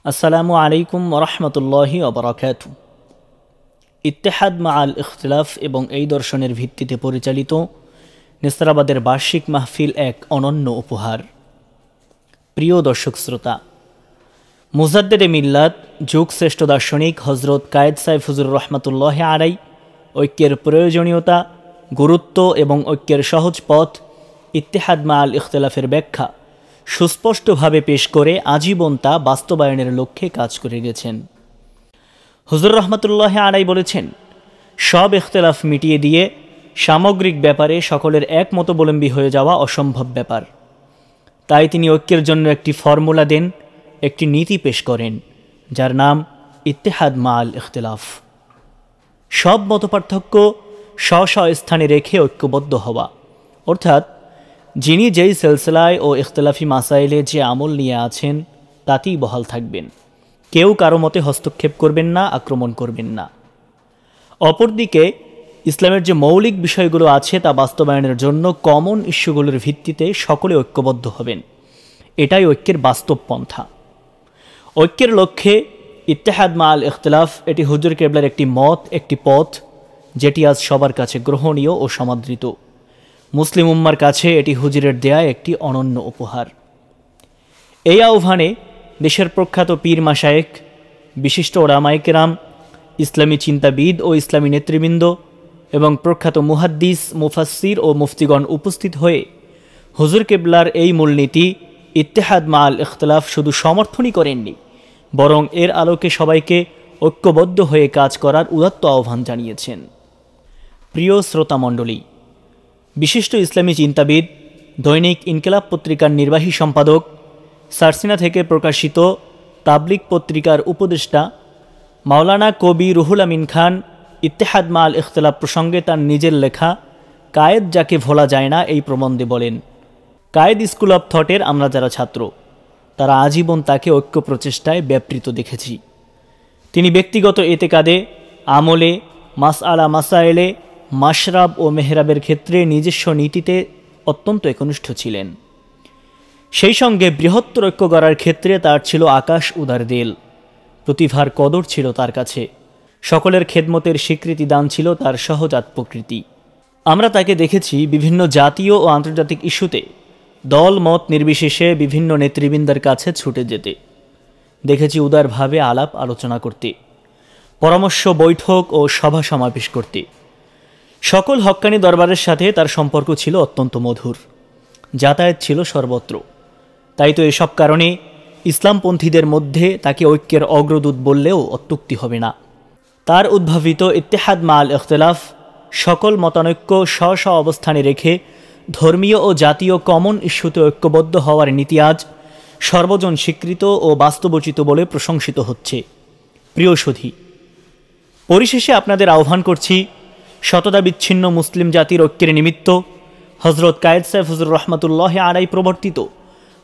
আসসালামু আলাইকুম ওরহমতুল্লাহি ওবরাকাতু। ইত্তেহাদ মাআল ইখতিলাফ এবং এই দর্শনের ভিত্তিতে পরিচালিত নেসরাবাদের বার্ষিক মাহফিল এক অনন্য উপহার। প্রিয় দর্শক শ্রোতা, মুজাদ্দেদে মিল্লাত যুগশ্রেষ্ঠ দার্শনিক হজরত কায়েদ সাইফ হুজুর রহমতুল্লাহ আলাই ঐক্যের প্রয়োজনীয়তা, গুরুত্ব এবং ঐক্যের সহজ পথ ইত্তেহাদ মাআল ইখতিলাফের ব্যাখ্যা সুস্পষ্টভাবে পেশ করে আজীবন তা বাস্তবায়নের লক্ষ্যে কাজ করে গেছেন। হুজুর রহমতুল্লাহ আলাই বলেছেন, সব ইখতিলাফ মিটিয়ে দিয়ে সামগ্রিক ব্যাপারে সকলের একমতাবলম্বী হয়ে যাওয়া অসম্ভব ব্যাপার। তাই তিনি ঐক্যের জন্য একটি ফর্মুলা দেন, একটি নীতি পেশ করেন, যার নাম ইত্তেহাদ মাআল ইখতিলাফ। সব মতপার্থক্য স্ব স্থানে রেখে ঐক্যবদ্ধ হওয়া, অর্থাৎ যিনি যেই সিলসিলায় ও ইখতিলাফি মাসাইলে যে আমল নিয়ে আছেন তাতেই বহাল থাকবেন, কেউ কারো মতে হস্তক্ষেপ করবেন না, আক্রমণ করবেন না। অপরদিকে ইসলামের যে মৌলিক বিষয়গুলো আছে তা বাস্তবায়নের জন্য কমন ইস্যুগুলোর ভিত্তিতে সকলে ঐক্যবদ্ধ হবেন, এটাই ঐক্যের বাস্তব পন্থা। ঐক্যের লক্ষ্যে ইত্তেহাদ মাআল ইখতিলাফ এটি হুজুর কেবলার একটি মত, একটি পথ, যেটি আজ সবার কাছে গ্রহণীয় ও সমাদৃত। মুসলিম উম্মার কাছে এটি হুজুরের দেয়া একটি অনন্য উপহার। এই আহ্বানে দেশের প্রখ্যাত পীর মাশায়েখ, বিশিষ্ট ওলামায়ে কেরাম, ইসলামী চিন্তাবিদ ও ইসলামী নেতৃবৃন্দ এবং প্রখ্যাত মুহাদ্দিস, মুফাসসির ও মুফতিগণ উপস্থিত হয়ে হুজুর কেবলার এই মূলনীতি ইত্তেহাদ মাআল ইখতিলাফ শুধু সমর্থনই করেননি, বরং এর আলোকে সবাইকে ঐক্যবদ্ধ হয়ে কাজ করার উদাত্ত আহ্বান জানিয়েছেন। প্রিয় শ্রোতামণ্ডলী, বিশিষ্ট ইসলামী চিন্তাবিদ, দৈনিক ইনকিলাব পত্রিকার নির্বাহী সম্পাদক, সারসিনা থেকে প্রকাশিত তাবলিগ পত্রিকার উপদেষ্টা মাওলানা কবি রুহুল আমিন খান ইত্তেহাদ মাআল ইখতিলাফ প্রসঙ্গে তার নিজের লেখা কায়েদ যাকে ভোলা যায় না এই প্রবন্ধে বলেন, কায়েদ স্কুল অব থটের আমরা যারা ছাত্র, তারা আজীবন তাকে ঐক্য প্রচেষ্টায় ব্যাপৃত দেখেছি। তিনি ব্যক্তিগত এতেকাদে, আমলে, মাসআলা মাসায়েলে, মাশরাব ও মেহরাবের ক্ষেত্রে নিজস্ব নীতিতে অত্যন্ত একনিষ্ঠ ছিলেন। সেই সঙ্গে বৃহত্তর ঐক্য গড়ার ক্ষেত্রে তার ছিল আকাশ উদার দেল, প্রতিভার কদর ছিল তার কাছে, সকলের খেদমতের স্বীকৃতি দান ছিল তার সহজাত প্রকৃতি। আমরা তাকে দেখেছি বিভিন্ন জাতীয় ও আন্তর্জাতিক ইস্যুতে দল মত নির্বিশেষে বিভিন্ন নেতৃবৃন্দের কাছে ছুটে যেতে দেখেছি, উদারভাবে আলাপ আলোচনা করতে, পরামর্শ বৈঠক ও সভা সমাবেশ করতে। সকল হক্কানি দরবারের সাথে তার সম্পর্ক ছিল অত্যন্ত মধুর, যাতায়াত ছিল সর্বত্র। তাই তো এসব কারণে ইসলামপন্থীদের মধ্যে তাকে ঐক্যের অগ্রদূত বললেও অত্যুক্তি হবে না। তার উদ্ভাবিত ইত্তেহাদ মাআল ইখতিলাফ সকল মতানৈক্য স্ব অবস্থানে রেখে ধর্মীয় ও জাতীয় কমন ইস্যুতে ঐক্যবদ্ধ হওয়ার নীতি আজ সর্বজন স্বীকৃত ও বাস্তবোচিত বলে প্রশংসিত হচ্ছে। প্রিয় সুধী, পরিশেষে আপনাদের আহ্বান করছি, শতদা বিচ্ছিন্ন মুসলিম জাতির ঐক্যের নিমিত্ত হজরত কায়েদ সাইফ হুজুর রহমতুল্লাহ আলাই প্রবর্তিত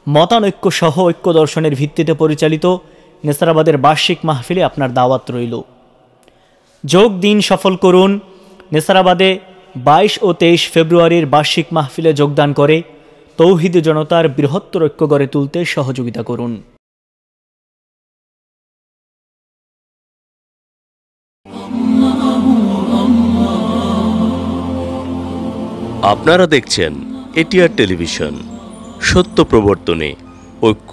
মতানৈক্য সহ ঐক্য দর্শনের ভিত্তিতে পরিচালিত নেসরাবাদের বার্ষিক মাহফিলে আপনার দাওয়াত রইল। যোগ দিন, সফল করুন। নেসরাবাদে 22 ও 23 ফেব্রুয়ারির বার্ষিক মাহফিলে যোগদান করে তৌহিদি জনতার বৃহত্তর ঐক্য গড়ে তুলতে সহযোগিতা করুন। আপনারা দেখছেন এটিআর টেলিভিশন, সত্য প্রবর্তনে ঐক্য।